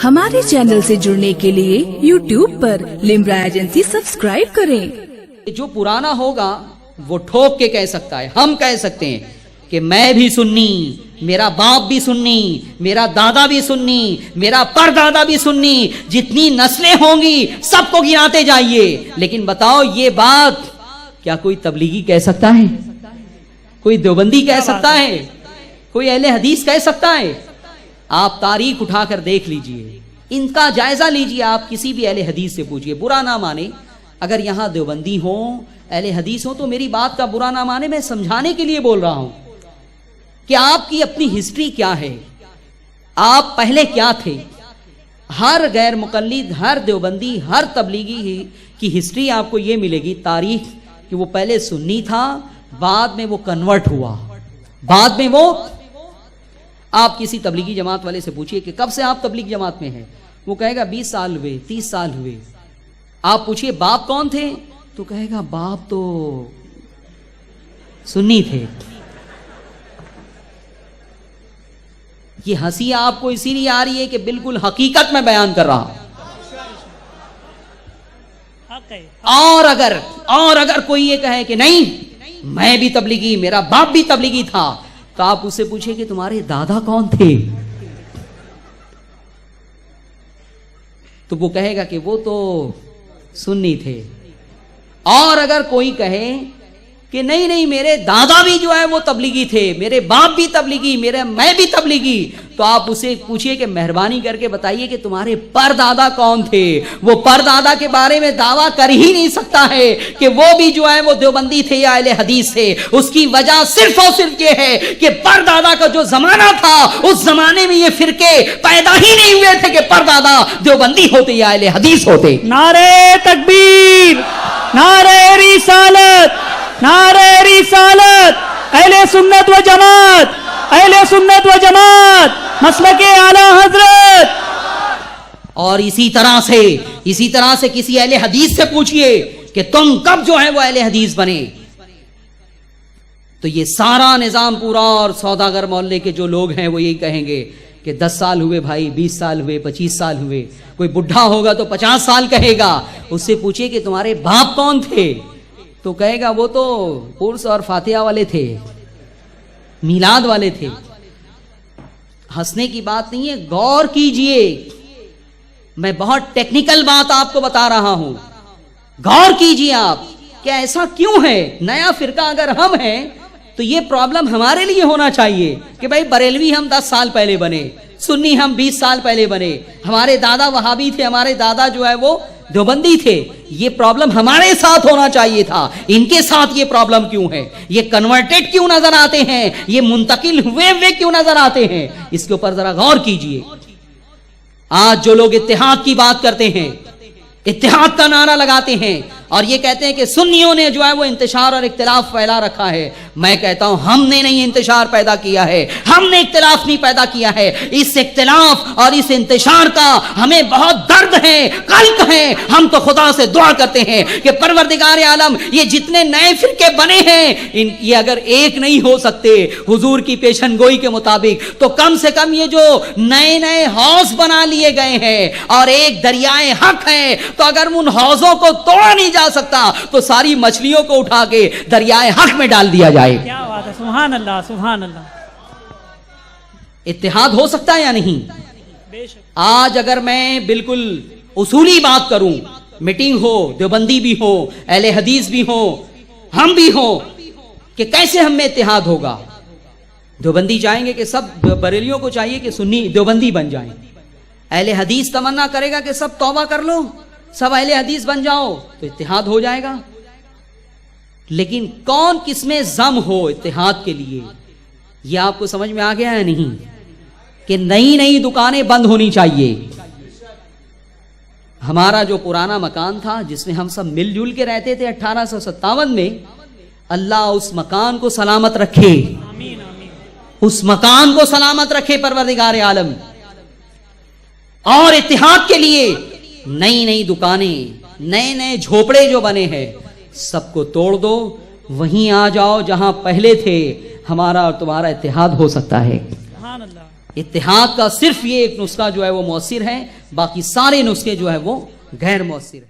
हमारे चैनल से जुड़ने के लिए YouTube पर लिम्रा एजेंसी सब्सक्राइब करें। जो पुराना होगा वो ठोक के कह सकता है, हम कह सकते हैं कि मैं भी सुन्नी, मेरा बाप भी सुन्नी, मेरा दादा भी सुन्नी, मेरा परदादा भी सुन्नी, जितनी नस्लें होंगी सबको गिनाते जाइए। लेकिन बताओ ये बात क्या कोई तबलीगी कह सकता है? कोई देवबंदी कह सकता है? कोई अहले हदीस कह सकता है? आप तारीख उठाकर देख लीजिए, इनका जायजा लीजिए। आप किसी भी अहले हदीस से पूछिए, बुरा ना माने। अगर यहाँ देवबंदी हो, अहले हदीस हो, तो मेरी बात का बुरा ना माने, मैं समझाने के लिए बोल रहा हूं कि आपकी अपनी हिस्ट्री क्या है, आप पहले क्या थे। हर गैर मुकल्लिद, हर देवबंदी, हर तबलीगी की हिस्ट्री आपको ये मिलेगी, तारीख, कि वो पहले सुन्नी था, बाद में वो कन्वर्ट हुआ, बाद में वो। आप किसी तबलीगी जमात वाले से पूछिए कि कब से आप तबलीगी जमात में हैं, वो कहेगा 20 साल हुए, 30 साल हुए। आप पूछिए बाप कौन थे, तो कहेगा बाप तो सुन्नी थे। ये हंसी आपको इसीलिए आ रही है कि बिल्कुल हकीकत में बयान कर रहा हूं। और अगर कोई ये कहे कि नहीं मैं भी तबलीगी, मेरा बाप भी तबलीगी था, तो आप उससे पूछिए कि तुम्हारे दादा कौन थे, तो वो कहेगा कि वो तो सुन्नी थे। और अगर कोई कहे कि नहीं नहीं मेरे दादा भी जो है वो तबलीगी थे, मेरे बाप भी तबलीगी, मैं भी तबलीगी, तो आप उसे पूछिए कि मेहरबानी करके बताइए कि तुम्हारे परदादा कौन थे। वो परदादा के बारे में दावा कर ही नहीं सकता है कि वो भी जो है वो देवबंदी थे या अहले हदीस थे। उसकी वजह सिर्फ और सिर्फ ये है कि परदादा का जो जमाना था, उस जमाने में ये फिरके पैदा ही नहीं हुए थे कि परदादा देवबंदी होते या अहले हदीस होते। नारे तकबीर, नारे रिसालत, नारे रिसालत, अहले सुन्नत व जमात, अहले सुन्नत व जमात, मसलके आला हजरत। और इसी तरह से किसी अहले हदीस से पूछिए कि तुम कब जो है वो अहले हदीस बने, तो ये सारा निजाम पूरा और सौदागर मोहल्ले के जो लोग हैं वो यही कहेंगे कि 10 साल हुए भाई, 20 साल हुए, 25 साल हुए। कोई बुढ़ा होगा तो 50 साल कहेगा। उससे पूछिए कि तुम्हारे बाप कौन थे, तो कहेगा वो तो उर्स और फातिहा वाले थे, मिलाद वाले थे। हंसने की बात नहीं है, गौर कीजिए। मैं बहुत टेक्निकल बात आपको बता रहा हूं, गौर कीजिए आप कि ऐसा क्यों है। नया फिरका अगर हम हैं तो ये प्रॉब्लम हमारे लिए होना चाहिए कि भाई बरेलवी हम 10 साल पहले बने, सुन्नी हम 20 साल पहले बने, हमारे दादा वहाबी थे, हमारे दादा जो है वो देवबंदी थे। ये प्रॉब्लम हमारे साथ होना चाहिए था, इनके साथ ये प्रॉब्लम क्यों है? ये कन्वर्टेड क्यों नजर आते हैं? ये मुंतकिल हुए क्यों नजर आते हैं? इसके ऊपर जरा गौर कीजिए। आज जो लोग इत्तेहाद की बात करते हैं, इत्तेहाद का नारा लगाते हैं और ये कहते हैं कि सुन्नियों ने जो है वो इंतशार और इख्तिलाफ फैला रखा है, मैं कहता हूं हमने नहीं इंतशार पैदा किया है, हमने इख्तिलाफ नहीं पैदा किया है। इस इख्तिलाफ और इस इंतशार का हमें बहुत दर्द है, कल्क है। हम तो खुदा से दुआ करते हैं कि परवरदिगार आलम, ये जितने नए फिरके बने हैं, ये अगर एक नहीं हो सकते हुजूर की पेशन गोई के मुताबिक, तो कम से कम ये जो नए नए हौज बना लिए गए हैं और एक दरियाए हक है, तो अगर उन हौजों को तोड़ा नहीं जा सकता तो सारी मछलियों को उठा के दरियाए हक में डाल दिया जाए। क्या बात है, सुभान अल्लाह, सुभान अल्लाह। इत्तेहाद हो सकता है या नहीं? बेशक। आज अगर मैं बिल्कुल उसूली बात करूं, मीटिंग हो, देवबंदी भी हो, अहले हदीस भी हो, हम भी हो, कि कैसे हम में इत्तेहाद होगा। देवबंदी चाहेंगे कि सब बरेलियों को चाहिए कि सुन्नी देवबंदी बन जाएं। अहले हदीस तमन्ना करेगा कि सब तौबा कर लो, सब अहले हदीस बन जाओ, तो इत्तेहाद हो जाएगा। लेकिन कौन किसमें जम हो इत्तेहाद के लिए, यह आपको समझ में आ गया है नहीं? कि नई नई दुकानें बंद होनी चाहिए। हमारा जो पुराना मकान था जिसमें हम सब मिलजुल के रहते थे 1857 में, अल्लाह उस मकान को सलामत रखे, आमीन आमीन। उस मकान को सलामत रखे परवरदिगार आलम। और इत्तेहाद के लिए नई नई दुकानें, नए नए झोपड़े जो बने हैं, सबको तोड़ दो, वहीं आ जाओ जहां पहले थे। हमारा और तुम्हारा इत्तेहाद हो सकता है। اتحاد کا صرف یہ ایک نسخہ جو ہے وہ مؤثر ہے، باقی سارے نسخے جو ہے وہ غیر مؤثر ہیں.